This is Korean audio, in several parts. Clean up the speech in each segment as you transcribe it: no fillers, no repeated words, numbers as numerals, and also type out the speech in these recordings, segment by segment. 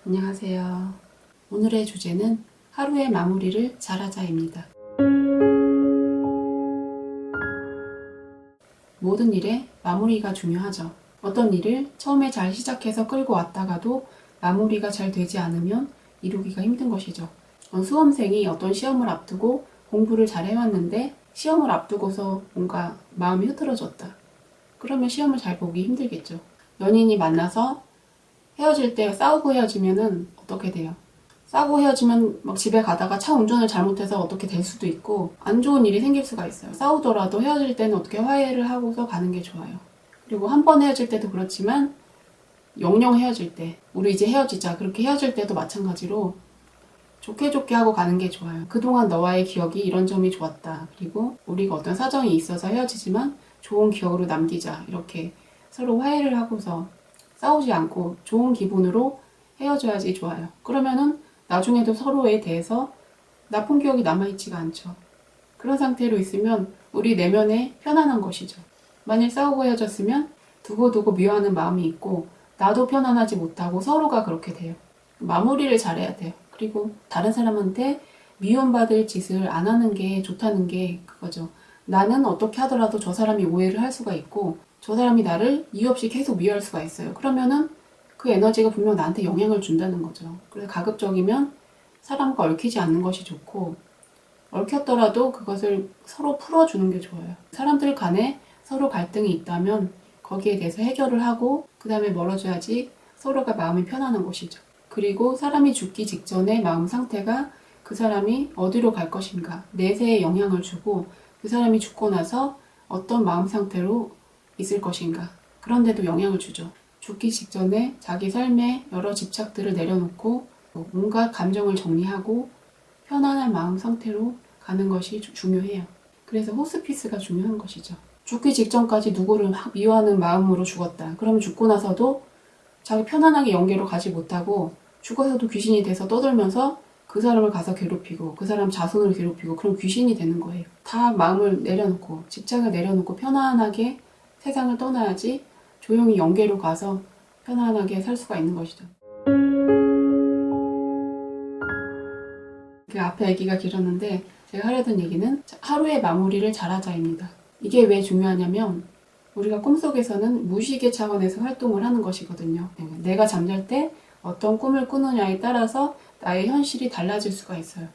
안녕하세요. 오늘의 주제는 하루의 마무리를 잘하자입니다. 모든 일에 마무리가 중요하죠. 어떤 일을 처음에 잘 시작해서 끌고 왔다가도 마무리가 잘 되지 않으면 이루기가 힘든 것이죠. 수험생이 어떤 시험을 앞두고 공부를 잘 해왔는데 시험을 앞두고서 뭔가 마음이 흐트러졌다. 그러면 시험을 잘 보기 힘들겠죠. 연인이 만나서 헤어질 때 싸우고 헤어지면은 어떻게 돼요? 싸우고 헤어지면 막 집에 가다가 차 운전을 잘못해서 어떻게 될 수도 있고 안 좋은 일이 생길 수가 있어요. 싸우더라도 헤어질 때는 어떻게 화해를 하고서 가는 게 좋아요. 그리고 한 번 헤어질 때도 그렇지만 영영 헤어질 때 우리 이제 헤어지자 그렇게 헤어질 때도 마찬가지로 좋게 좋게 하고 가는 게 좋아요. 그동안 너와의 기억이 이런 점이 좋았다. 그리고 우리가 어떤 사정이 있어서 헤어지지만 좋은 기억으로 남기자. 이렇게 서로 화해를 하고서 싸우지 않고 좋은 기분으로 헤어져야지 좋아요. 그러면은 나중에도 서로에 대해서 나쁜 기억이 남아있지가 않죠. 그런 상태로 있으면 우리 내면에 편안한 것이죠. 만일 싸우고 헤어졌으면 두고두고 미워하는 마음이 있고 나도 편안하지 못하고 서로가 그렇게 돼요. 마무리를 잘해야 돼요. 그리고 다른 사람한테 미움받을 짓을 안 하는 게 좋다는 게 그거죠. 나는 어떻게 하더라도 저 사람이 오해를 할 수가 있고 저 사람이 나를 이유 없이 계속 미워할 수가 있어요. 그러면은 그 에너지가 분명 나한테 영향을 준다는 거죠. 그래서 가급적이면 사람과 얽히지 않는 것이 좋고 얽혔더라도 그것을 서로 풀어주는 게 좋아요. 사람들 간에 서로 갈등이 있다면 거기에 대해서 해결을 하고 그 다음에 멀어져야지 서로가 마음이 편안한 것이죠. 그리고 사람이 죽기 직전의 마음 상태가 그 사람이 어디로 갈 것인가 내세에 영향을 주고 그 사람이 죽고 나서 어떤 마음 상태로 있을 것인가 그런데도 영향을 주죠. 죽기 직전에 자기 삶의 여러 집착들을 내려놓고 온갖 감정을 정리하고 편안한 마음 상태로 가는 것이 중요해요. 그래서 호스피스가 중요한 것이죠. 죽기 직전까지 누구를 막 미워하는 마음으로 죽었다. 그러면 죽고 나서도 자기 편안하게 영계로 가지 못하고 죽어서도 귀신이 돼서 떠들면서 그 사람을 가서 괴롭히고 그 사람 자손을 괴롭히고 그럼 귀신이 되는 거예요. 다 마음을 내려놓고 집착을 내려놓고 편안하게 세상을 떠나야지 조용히 영계로 가서 편안하게 살 수가 있는 것이죠. 그 앞에 얘기가 길었는데 제가 하려던 얘기는 하루의 마무리를 잘하자입니다. 이게 왜 중요하냐면 우리가 꿈속에서는 무의식의 차원에서 활동을 하는 것이거든요. 내가 잠잘 때 어떤 꿈을 꾸느냐에 따라서 나의 현실이 달라질 수가 있어요.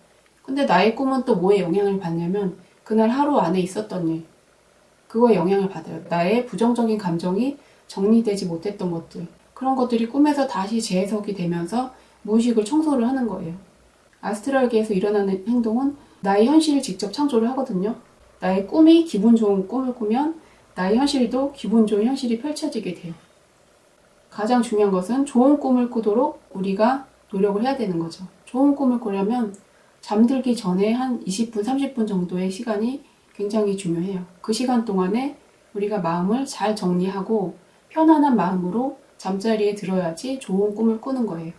근데 나의 꿈은 또 뭐에 영향을 받냐면 그날 하루 안에 있었던 일 그거에 영향을 받아요. 나의 부정적인 감정이 정리되지 못했던 것들 그런 것들이 꿈에서 다시 재해석이 되면서 무의식을 청소를 하는 거예요. 아스트랄계에서 일어나는 행동은 나의 현실을 직접 창조를 하거든요. 나의 꿈이 기분 좋은 꿈을 꾸면 나의 현실도 기분 좋은 현실이 펼쳐지게 돼요. 가장 중요한 것은 좋은 꿈을 꾸도록 우리가 노력을 해야 되는 거죠. 좋은 꿈을 꾸려면 잠들기 전에 한 20분, 30분 정도의 시간이 굉장히 중요해요. 그 시간 동안에 우리가 마음을 잘 정리하고 편안한 마음으로 잠자리에 들어야지 좋은 꿈을 꾸는 거예요.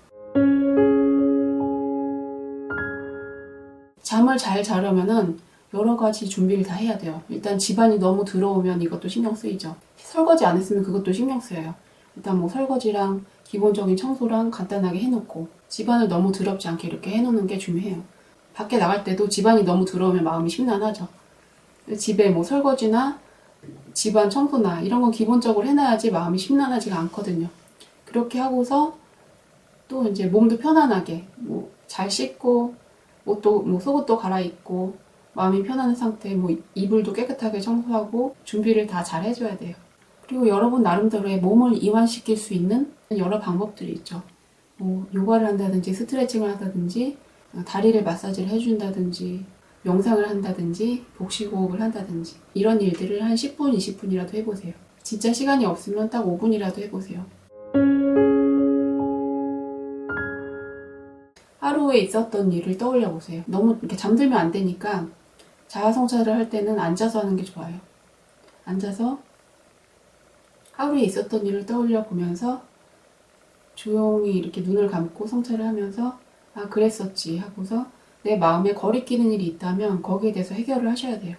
잠을 잘 자려면은 여러 가지 준비를 다 해야 돼요. 일단 집안이 너무 더러우면 이것도 신경 쓰이죠. 설거지 안 했으면 그것도 신경 쓰여요. 일단 뭐 설거지랑 기본적인 청소랑 간단하게 해놓고 집안을 너무 더럽지 않게 이렇게 해놓는 게 중요해요. 밖에 나갈 때도 집안이 너무 더러우면 마음이 심란하죠. 집에 뭐 설거지나 집안 청소나 이런 건 기본적으로 해놔야지 마음이 심란하지가 않거든요. 그렇게 하고서 또 이제 몸도 편안하게 뭐 잘 씻고 옷도 뭐 속옷도 갈아입고 마음이 편안한 상태 뭐 이불도 깨끗하게 청소하고 준비를 다 잘 해줘야 돼요. 그리고 여러분 나름대로의 몸을 이완시킬 수 있는 여러 방법들이 있죠. 뭐 요가를 한다든지 스트레칭을 한다든지 다리를 마사지를 해준다든지 명상을 한다든지 복식호흡을 한다든지 이런 일들을 한 10분, 20분이라도 해보세요. 진짜 시간이 없으면 딱 5분이라도 해보세요. 하루에 있었던 일을 떠올려 보세요. 너무 이렇게 잠들면 안 되니까 자아성찰을 할 때는 앉아서 하는 게 좋아요. 앉아서 하루에 있었던 일을 떠올려 보면서 조용히 이렇게 눈을 감고 성찰을 하면서 아 그랬었지 하고서 내 마음에 거리끼는 일이 있다면 거기에 대해서 해결을 하셔야 돼요.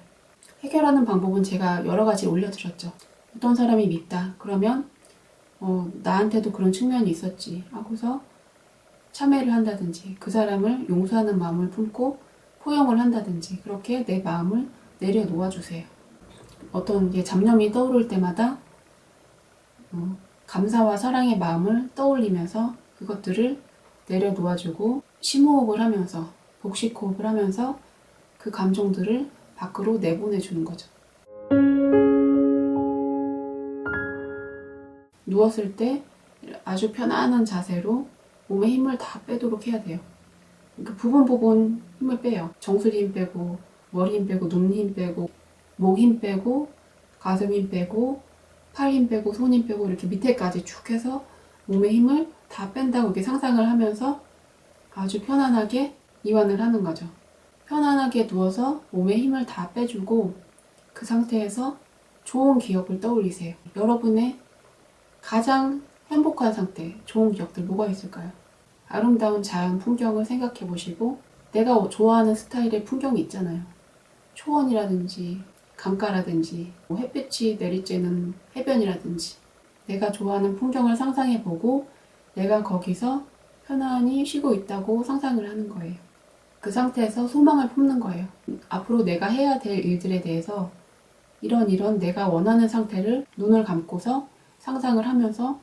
해결하는 방법은 제가 여러 가지 올려드렸죠. 어떤 사람이 밉다 그러면 나한테도 그런 측면이 있었지 하고서 참회를 한다든지 그 사람을 용서하는 마음을 품고 포용을 한다든지 그렇게 내 마음을 내려놓아 주세요. 어떤 게 잡념이 떠오를 때마다 감사와 사랑의 마음을 떠올리면서 그것들을 내려놓아주고 심호흡을 하면서 복식호흡을 하면서 그 감정들을 밖으로 내보내주는 거죠. 누웠을 때 아주 편안한 자세로 몸에 힘을 다 빼도록 해야 돼요. 그러니까 부분 힘을 빼요. 정수리 힘 빼고 머리 힘 빼고 눈 힘 빼고 목 힘 빼고 가슴 힘 빼고 팔 힘 빼고 손 힘 빼고 이렇게 밑에까지 쭉 해서 몸의 힘을 다 뺀다고 이렇게 상상을 하면서 아주 편안하게 이완을 하는 거죠. 편안하게 누워서 몸의 힘을 다 빼주고 그 상태에서 좋은 기억을 떠올리세요. 여러분의 가장 행복한 상태, 좋은 기억들 뭐가 있을까요? 아름다운 자연 풍경을 생각해 보시고 내가 좋아하는 스타일의 풍경이 있잖아요. 초원이라든지 강가라든지 햇빛이 내리쬐는 해변이라든지 내가 좋아하는 풍경을 상상해 보고 내가 거기서 편안히 쉬고 있다고 상상을 하는 거예요. 그 상태에서 소망을 품는 거예요. 앞으로 내가 해야 될 일들에 대해서 이런 내가 원하는 상태를 눈을 감고서 상상을 하면서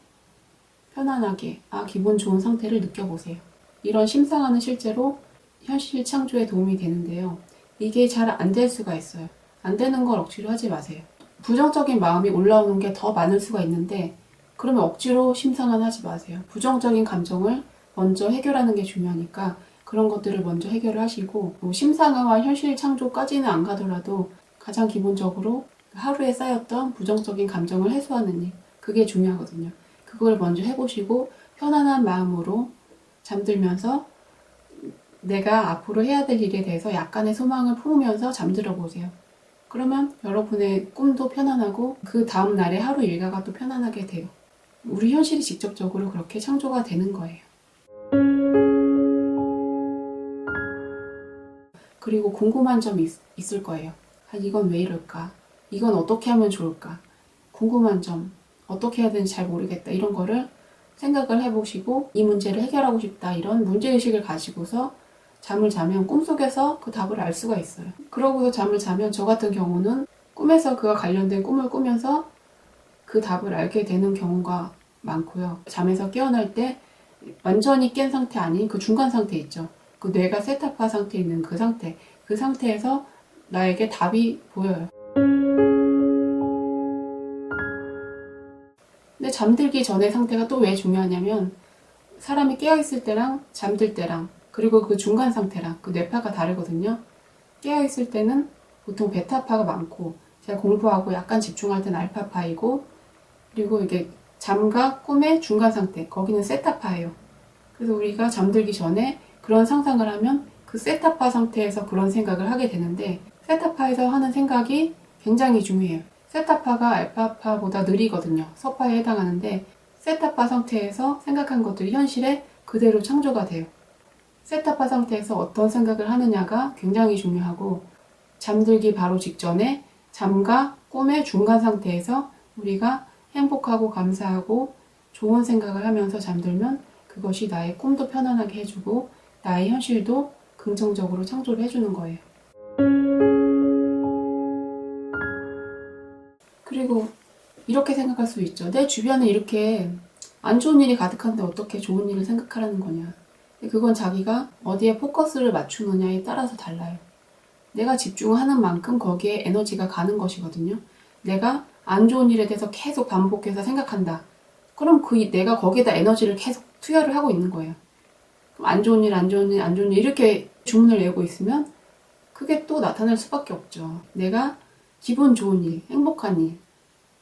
편안하게 기분 좋은 상태를 느껴보세요. 이런 심상화는 실제로 현실 창조에 도움이 되는데요. 이게 잘 안 될 수가 있어요. 안 되는 걸 억지로 하지 마세요. 부정적인 마음이 올라오는 게 더 많을 수가 있는데 그러면 억지로 심상화 하지 마세요. 부정적인 감정을 먼저 해결하는 게 중요하니까 그런 것들을 먼저 해결을 하시고 심상화와 현실 창조까지는 안 가더라도 가장 기본적으로 하루에 쌓였던 부정적인 감정을 해소하는 일 그게 중요하거든요. 그걸 먼저 해보시고 편안한 마음으로 잠들면서 내가 앞으로 해야 될 일에 대해서 약간의 소망을 품으면서 잠들어 보세요. 그러면 여러분의 꿈도 편안하고 그 다음 날의 하루 일과가 또 편안하게 돼요. 우리 현실이 직접적으로 그렇게 창조가 되는 거예요. 그리고 궁금한 점이 있을 거예요. 이건 왜 이럴까? 이건 어떻게 하면 좋을까? 궁금한 점, 어떻게 해야 되는지 잘 모르겠다. 이런 거를 생각을 해보시고 이 문제를 해결하고 싶다. 이런 문제의식을 가지고서 잠을 자면 꿈속에서 그 답을 알 수가 있어요. 그러고서 잠을 자면 저 같은 경우는 꿈에서 그와 관련된 꿈을 꾸면서 그 답을 알게 되는 경우가 많고요. 잠에서 깨어날 때 완전히 깬 상태 아닌 그 중간 상태 있죠. 그 뇌가 세타파 상태에 있는 그 상태에서 나에게 답이 보여요. 근데 잠들기 전의 상태가 또 왜 중요하냐면 사람이 깨어있을 때랑 잠들 때랑 그리고 그 중간 상태랑 그 뇌파가 다르거든요. 깨어있을 때는 보통 베타파가 많고 제가 공부하고 약간 집중할 때는 알파파이고 그리고 이게 잠과 꿈의 중간 상태 거기는 세타파예요. 그래서 우리가 잠들기 전에 그런 상상을 하면 그 세타파 상태에서 그런 생각을 하게 되는데 세타파에서 하는 생각이 굉장히 중요해요. 세타파가 알파파보다 느리거든요. 서파에 해당하는데 세타파 상태에서 생각한 것들이 현실에 그대로 창조가 돼요. 세타파 상태에서 어떤 생각을 하느냐가 굉장히 중요하고 잠들기 바로 직전에 잠과 꿈의 중간 상태에서 우리가 행복하고 감사하고 좋은 생각을 하면서 잠들면 그것이 나의 꿈도 편안하게 해주고 나의 현실도 긍정적으로 창조를 해주는 거예요. 그리고 이렇게 생각할 수 있죠. 내 주변에 이렇게 안 좋은 일이 가득한데 어떻게 좋은 일을 생각하라는 거냐. 그건 자기가 어디에 포커스를 맞추느냐에 따라서 달라요. 내가 집중하는 만큼 거기에 에너지가 가는 것이거든요. 내가 안 좋은 일에 대해서 계속 반복해서 생각한다. 그럼 내가 거기에다 에너지를 계속 투여를 하고 있는 거예요. 그럼 안 좋은 일 이렇게 주문을 내고 있으면 그게 또 나타날 수밖에 없죠. 내가 기분 좋은 일, 행복한 일,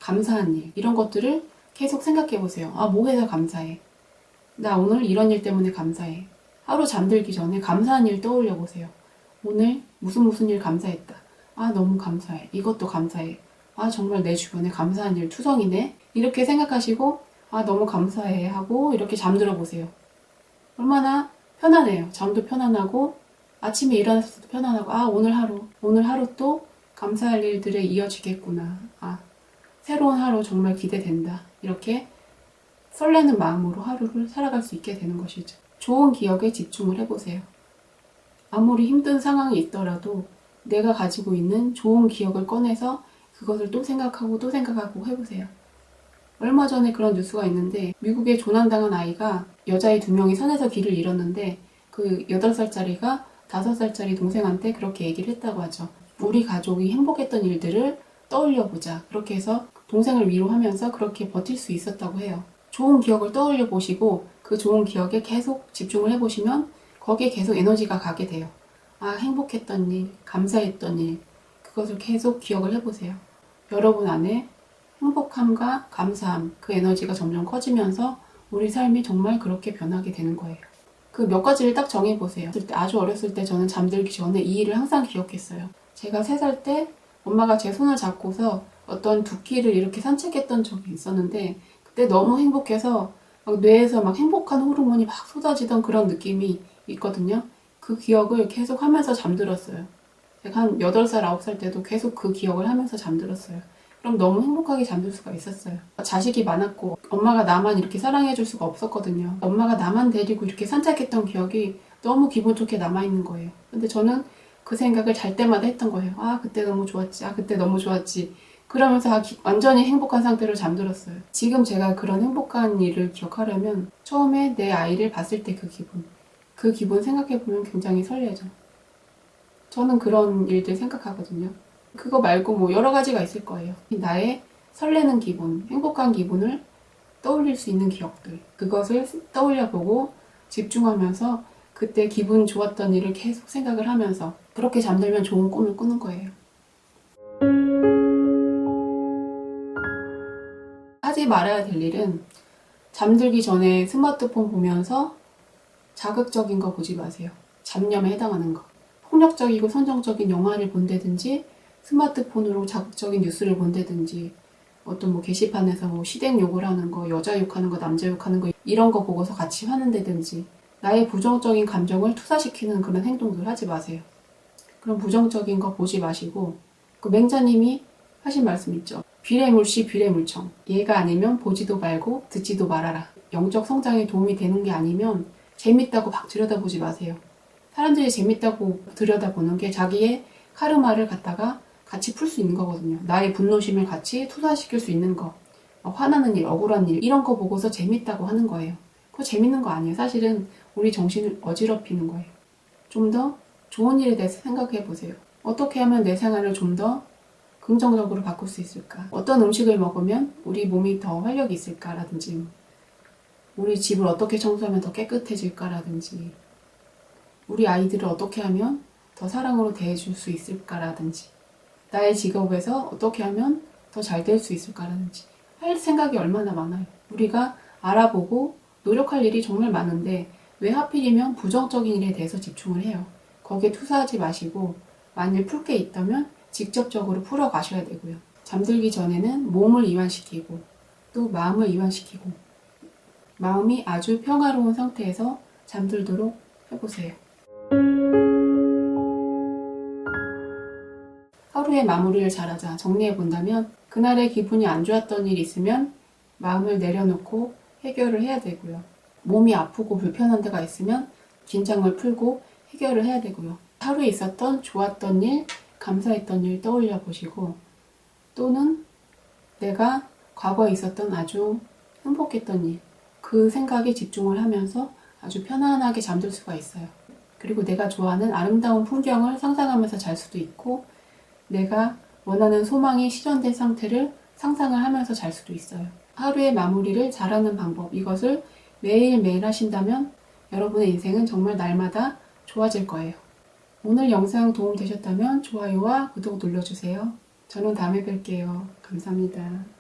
감사한 일 이런 것들을 계속 생각해 보세요. 뭐 해서 감사해? 나 오늘 이런 일 때문에 감사해. 하루 잠들기 전에 감사한 일 떠올려 보세요. 오늘 무슨 일 감사했다. 너무 감사해. 이것도 감사해. 정말 내 주변에 감사한 일 투성이네. 이렇게 생각하시고 너무 감사해 하고 이렇게 잠들어 보세요. 얼마나 편안해요. 잠도 편안하고 아침에 일어났을 때도 편안하고 오늘 하루 또 감사할 일들에 이어지겠구나. 새로운 하루 정말 기대된다. 이렇게 설레는 마음으로 하루를 살아갈 수 있게 되는 것이죠. 좋은 기억에 집중을 해보세요. 아무리 힘든 상황이 있더라도 내가 가지고 있는 좋은 기억을 꺼내서 그것을 또 생각하고 또 생각하고 해보세요. 얼마 전에 그런 뉴스가 있는데 미국에 조난당한 아이가 여자애 2명이 산에서 길을 잃었는데 그 8살짜리가 5살짜리 동생한테 그렇게 얘기를 했다고 하죠. 우리 가족이 행복했던 일들을 떠올려보자. 그렇게 해서 동생을 위로하면서 그렇게 버틸 수 있었다고 해요. 좋은 기억을 떠올려 보시고 그 좋은 기억에 계속 집중을 해보시면 거기에 계속 에너지가 가게 돼요. 아, 행복했던 일, 감사했던 일, 그것을 계속 기억을 해보세요. 여러분 안에 행복함과 감사함, 그 에너지가 점점 커지면서 우리 삶이 정말 그렇게 변하게 되는 거예요. 그 몇 가지를 딱 정해보세요. 아주 어렸을 때 저는 잠들기 전에 이 일을 항상 기억했어요. 제가 3살 때 엄마가 제 손을 잡고서 어떤 두끼를 이렇게 산책했던 적이 있었는데 그때 너무 행복해서 막 뇌에서 막 행복한 호르몬이 막 쏟아지던 그런 느낌이 있거든요. 그 기억을 계속 하면서 잠들었어요. 제가 한 8살, 9살 때도 계속 그 기억을 하면서 잠들었어요. 그럼 너무 행복하게 잠들 수가 있었어요. 자식이 많았고 엄마가 나만 이렇게 사랑해줄 수가 없었거든요. 엄마가 나만 데리고 이렇게 산책했던 기억이 너무 기분 좋게 남아있는 거예요. 근데 저는 그 생각을 잘 때마다 했던 거예요. 아, 그때 너무 좋았지. 아, 그때 너무 좋았지. 그러면서 완전히 행복한 상태로 잠들었어요. 지금 제가 그런 행복한 일을 기억하려면 처음에 내 아이를 봤을 때 그 기분 생각해보면 굉장히 설레죠. 저는 그런 일들 생각하거든요. 그거 말고 뭐 여러 가지가 있을 거예요. 나의 설레는 기분, 행복한 기분을 떠올릴 수 있는 기억들. 그것을 떠올려보고 집중하면서 그때 기분 좋았던 일을 계속 생각을 하면서 그렇게 잠들면 좋은 꿈을 꾸는 거예요. 하지 말아야 될 일은 잠들기 전에 스마트폰 보면서 자극적인 거 보지 마세요. 잡념에 해당하는 거. 폭력적이고 선정적인 영화를 본다든지 스마트폰으로 자극적인 뉴스를 본다든지 어떤 뭐 게시판에서 뭐 시댁 욕을 하는 거, 여자 욕하는 거, 남자 욕하는 거 이런 거 보고서 같이 화낸다든지 나의 부정적인 감정을 투사시키는 그런 행동들 하지 마세요. 그런 부정적인 거 보지 마시고 그 맹자님이 하신 말씀 있죠. 비례물시 비례물청. 얘가 아니면 보지도 말고 듣지도 말아라. 영적 성장에 도움이 되는 게 아니면 재밌다고 막 들여다보지 마세요. 사람들이 재밌다고 들여다보는 게 자기의 카르마를 갖다가 같이 풀 수 있는 거거든요. 나의 분노심을 같이 투사시킬 수 있는 거. 화나는 일, 억울한 일 이런 거 보고서 재밌다고 하는 거예요. 그거 재밌는 거 아니에요. 사실은 우리 정신을 어지럽히는 거예요. 좀 더 좋은 일에 대해서 생각해 보세요. 어떻게 하면 내 생활을 좀 더 긍정적으로 바꿀 수 있을까? 어떤 음식을 먹으면 우리 몸이 더 활력이 있을까라든지 우리 집을 어떻게 청소하면 더 깨끗해질까라든지 우리 아이들을 어떻게 하면 더 사랑으로 대해줄 수 있을까라든지 나의 직업에서 어떻게 하면 더 잘 될 수 있을까라든지 할 생각이 얼마나 많아요. 우리가 알아보고 노력할 일이 정말 많은데 왜 하필이면 부정적인 일에 대해서 집중을 해요. 거기에 투사하지 마시고 만일 풀 게 있다면 직접적으로 풀어 가셔야 되고요. 잠들기 전에는 몸을 이완시키고 또 마음을 이완시키고 마음이 아주 평화로운 상태에서 잠들도록 해보세요. 하루의 마무리를 잘하자 정리해본다면 그날의 기분이 안 좋았던 일이 있으면 마음을 내려놓고 해결을 해야 되고요. 몸이 아프고 불편한 데가 있으면 긴장을 풀고 해결을 해야 되고요. 하루에 있었던 좋았던 일, 감사했던 일 떠올려 보시고 또는 내가 과거에 있었던 아주 행복했던 일, 그 생각에 집중을 하면서 아주 편안하게 잠들 수가 있어요. 그리고 내가 좋아하는 아름다운 풍경을 상상하면서 잘 수도 있고 내가 원하는 소망이 실현된 상태를 상상을 하면서 잘 수도 있어요. 하루의 마무리를 잘하는 방법, 이것을 매일매일 하신다면 여러분의 인생은 정말 날마다 좋아질 거예요. 오늘 영상 도움 되셨다면 좋아요와 구독 눌러주세요. 저는 다음에 뵐게요. 감사합니다.